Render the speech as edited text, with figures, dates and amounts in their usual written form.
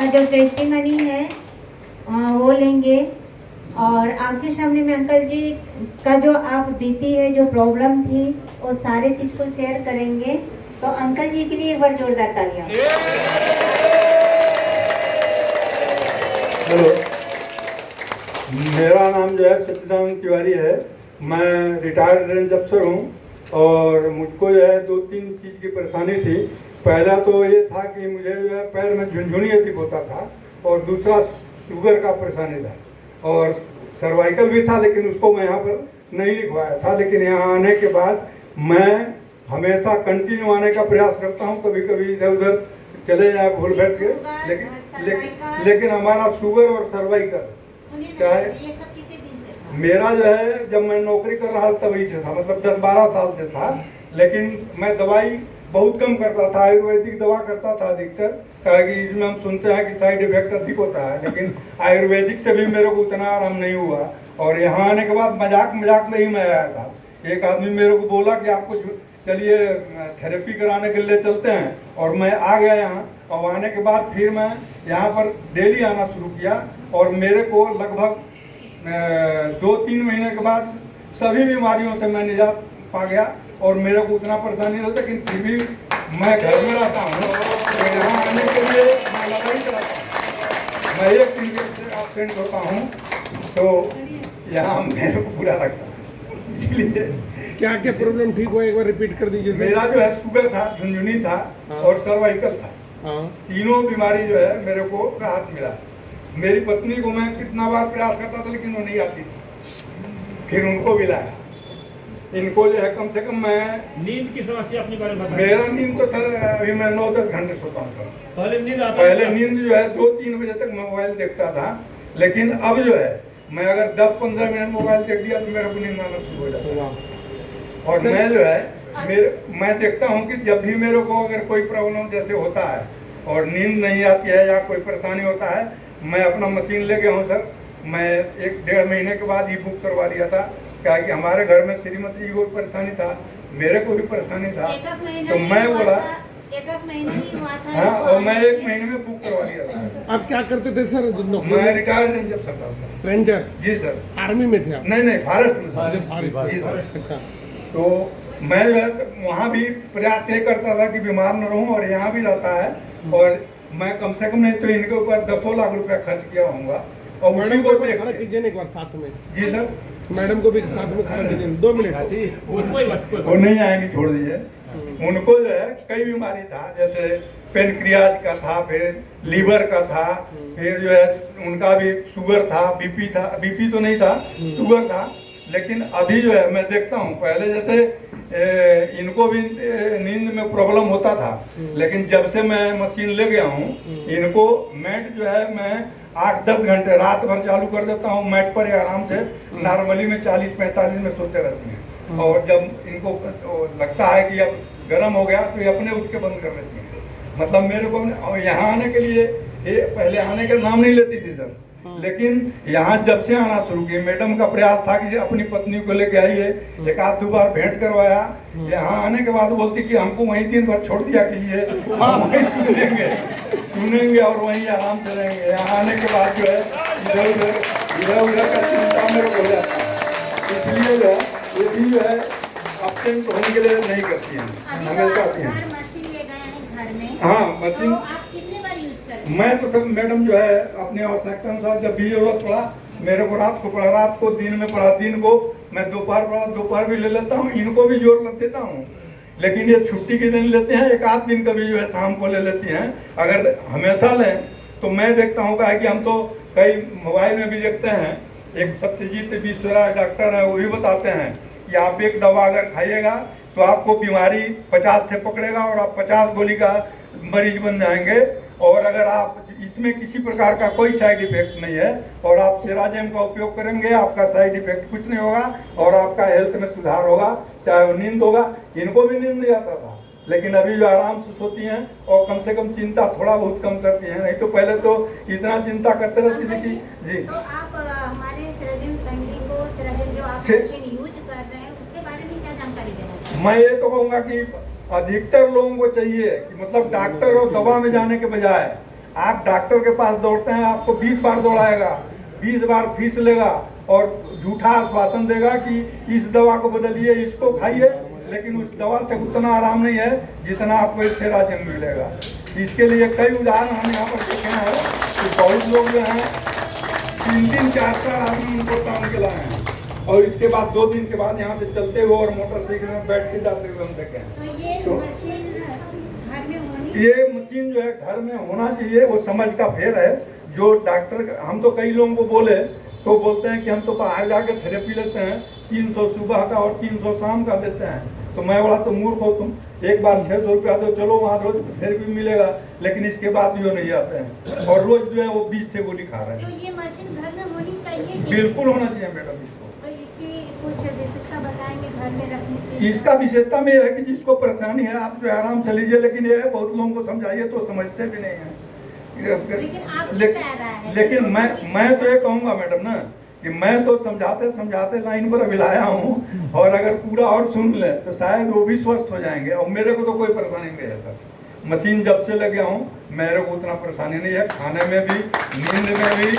का जो टेस्टिमनी है वो लेंगे। और आपके सामने में अंकल जी का जो आप बीती है, जो प्रॉब्लम थी, वो सारे चीज़ को शेयर करेंगे। तो अंकल जी के लिए एक बार जोरदार तालियां। हेलो, मेरा नाम जो है सच्चिदानंद तिवारी है। मैं रिटायर्ड रेंज अफसर हूँ और मुझको जो है 2-3 चीज़ की परेशानी थी। पहला तो ये था कि मुझे जो है पैर में झुनझुनी अधिक होता था और दूसरा शुगर का परेशानी था और सर्वाइकल भी था, लेकिन उसको मैं यहाँ पर नहीं लिखवाया था। लेकिन यहाँ आने के बाद मैं हमेशा कंटिन्यू आने का प्रयास करता हूँ। कभी कभी इधर उधर चले जाए भूल बैठ के, लेकिन हमारा शुगर और सर्वाइकल क्या है, मेरा जो है जब मैं नौकरी कर रहा था तभी से था, मतलब 10-12 साल से था। लेकिन मैं दवाई बहुत कम करता था, आयुर्वेदिक दवा करता था अधिकतर, क्या कि इसमें हम सुनते हैं कि साइड इफेक्ट अधिक होता है, लेकिन आयुर्वेदिक से भी मेरे को उतना आराम नहीं हुआ। और यहाँ आने के बाद मजाक में ही मैं आया था। एक आदमी मेरे को बोला कि आपको चलिए थेरेपी कराने के लिए चलते हैं, और मैं आ गया यहाँ। और आने के बाद फिर मैं यहाँ पर डेली आना शुरू किया और मेरे को लगभग 2-3 महीने के बाद सभी बीमारियों से मैं निजात पा गया और मेरे को उतना परेशानी नहीं होता। लेकिन फिर भी मैं घर में रहता हूँ, तो यहाँ आने के लिए मैं लड़ाई कराता हूँ। मैं एक क्रिकेट से एब्सेंट होता हूँ तो यहाँ मेरे को बुरा लगता है। इसलिए क्या क्या प्रॉब्लम ठीक हो, एक बार रिपीट कर दीजिए। मेरा जो है शुगर था, झुनझुनी था और सर्वाइकल था। तीनों बीमारी जो है मेरे को राहत मिला। मेरी पत्नी को मैं कितना बार प्रयास करता था लेकिन वो नहीं आती थी, फिर उनको भी लाया। इनको जो है कम से कम मैं नींद की समस्या अपने बारे में बताइए। मेरा नींद तो सर अभी मैं 9-10 घंटे सोता हूँ सर। पहले नींद जो है 2-3 बजे तक मोबाइल देखता था, लेकिन अब जो है मैं अगर 10-15 मिनट मोबाइल देख दिया तो मेरे को नींद आना शुरू हो जाता है। और मैं जो है मैं देखता हूँ कि जब भी मेरे को अगर कोई प्रॉब्लम जैसे होता है और नींद नहीं आती है या कोई परेशानी होता है, मैं अपना मशीन ले गया हूँ सर। मैं 1-1.5 महीने के बाद ई बुक करवा लिया था, क्या कि हमारे घर में श्रीमती जी को परेशानी था, मेरे को भी परेशानी था, तो मैं बोला हाँ, और मैं 1 महीने में बुक करवा लिया था। आप क्या करते थे सर? मैं रिटायर्ड रेंजर था। रेंजर? जी सर। आर्मी में थे आप? नहीं, फॉरेस्ट। अच्छा। तो मैं जो है वहाँ भी प्रयास ये करता था कि बीमार न रहूं, और यहाँ भी रहता है। और मैं कम से कम नहीं तो इनके ऊपर 10 लाख रुपया खर्च किया होऊंगा। और मैडम को खड़ा कीजिए एक बार साथ में। जी सर। मैडम को भी साथ में खड़ा कीजिए 2 मिनट। वो नहीं आएंगे, छोड़ दीजिए। उनको जो है कई बीमारी था, जैसे पेनक्रियाज का था, फिर लीवर का था, फिर जो है उनका भी शुगर था, बीपी था, बीपी तो नहीं था, शुगर था। लेकिन अभी जो है मैं देखता हूँ, पहले जैसे इनको भी नींद में प्रॉब्लम होता था, लेकिन जब से मैं मशीन ले गया हूँ, इनको मैट जो है मैं 8-10 घंटे रात भर चालू कर देता हूँ मैट पर, आराम से नॉर्मली में 40-45 में सोते रहती हैं। और जब इनको लगता है कि अब गर्म हो गया तो ये अपने उठ के बंद कर लेती हैं। मतलब मेरे को यहाँ आने के लिए ये पहले आने का नाम नहीं लेती थी सर, लेकिन यहाँ जब से आना शुरू किए, मैडम का प्रयास था कि अपनी पत्नी को लेके आइए, 1-2 बार भेंट करवाया। यहाँ आने के बाद बोलती कि हमको वहीं दिन भर छोड़ दिया कीजिए, हम वहीं सुनेंगे और वहीं आराम से रहेंगे। यहाँ आने के बाद जो है इधर उधर का चिंता मेरे को हो जाता है, इसलिए जो है ये भी जो है अब्सेंट होने के लिए नहीं करती हैं, हमेशा आती हैं। हाँ, मशीन मैं तो सब मैडम जो है अपनी आवश्यकता अनुसार जब भी जरूरत पड़ा, मेरे को रात को पड़ा, रात को दिन में पड़ा, दिन को मैं दोपहर पड़ा, दोपहर भी ले लेता हूँ। इनको भी जोर लग देता हूँ, लेकिन ये छुट्टी के दिन लेते हैं, 1-8 दिन कभी जो है शाम को ले लेती हैं। अगर हमेशा लें तो मैं देखता हूँ कि हम तो कई मोबाइल में भी देखते हैं, एक सत्यजीत बिश्रा डॉक्टर है, वो भी बताते हैं कि आप एक दवा अगर खाइएगा तो आपको बीमारी 50 से पकड़ेगा और आप 50 गोली का मरीज बन जाएंगे। और अगर आप इसमें किसी प्रकार का कोई साइड इफेक्ट नहीं है और आप सेराजेम का उपयोग करेंगे, आपका साइड इफेक्ट कुछ नहीं होगा और आपका हेल्थ में सुधार होगा, चाहे वो नींद होगा। इनको भी नींद नहीं आता था, लेकिन अभी जो आराम से सोती हैं और कम से कम चिंता थोड़ा बहुत कम करती हैं। नहीं तो पहले तो इतना चिंता करते रहती थी कि जी। तो आप हमारे सेराजेम फैमिली को सेराजेम जो आप मशीन यूज कर रहे हैं उसके बारे में क्या जानकारी देना? मैं ये तो कहूँगा कि अधिकतर लोगों को चाहिए कि मतलब डॉक्टर और दवा में जाने के बजाय आप डॉक्टर के पास दौड़ते हैं, आपको 20 बार दौड़ाएगा, 20 बार फीस लेगा और झूठा आश्वासन देगा कि इस दवा को बदलिए, इसको खाइए, लेकिन उस दवा से उतना आराम नहीं है जितना आपको इससे राज्य में मिलेगा। इसके लिए कई उदाहरण हम यहाँ पर देखे हैं कि बहुत लोग जो हैं 3-3, 4-4 आदमी उनको टांग के लाए हैं और इसके बाद 2 दिन के बाद यहाँ से चलते हुए और मोटरसाइकिल में बैठ के जाते हुए हम देखे हैं। तो ये तो मशीन घर में होनी ये मशीन जो है घर में होना चाहिए, वो समझ का फेर है। जो डॉक्टर, हम तो कई लोगों को बोले तो बोलते हैं कि हम तो बाहर जाके थेरेपी लेते हैं, 300 सुबह का और 300 शाम का देते हैं। तो मैं बोला तो मूर्ख हो तुम, एक बार 600 रुपया दो, चलो वहाँ रोज थेरेपी मिलेगा, लेकिन इसके बाद भी वो नहीं आते हैं और रोज जो है वो 20 थे गोली खा रहे तो हैं। ये मशीन घर में होनी चाहिए कि- बिल्कुल होना चाहिए मैडम इसको। तो इसकी कुछ विशेषता बताएंगे घर में रखने से? इसका विशेषता में यह है कि जिसको परेशानी है आप जो है आराम से लीजिए, लेकिन यह है बहुत लोगों को समझाइए तो समझते भी नहीं है। लेकिन आप क्या कह रहा है? लेकिन मैं तो ये कहूँगा मैडम ना कि मैं तो समझाते समझाते लाइन पर अभी लाया हूँ, और अगर पूरा और सुन ले तो शायद वो भी स्वस्थ हो जाएंगे। और मेरे को तो कोई परेशानी नहीं है सर, मशीन जब से लग गया हूँ मेरे को उतना परेशानी नहीं है, खाने में भी, नींद में भी,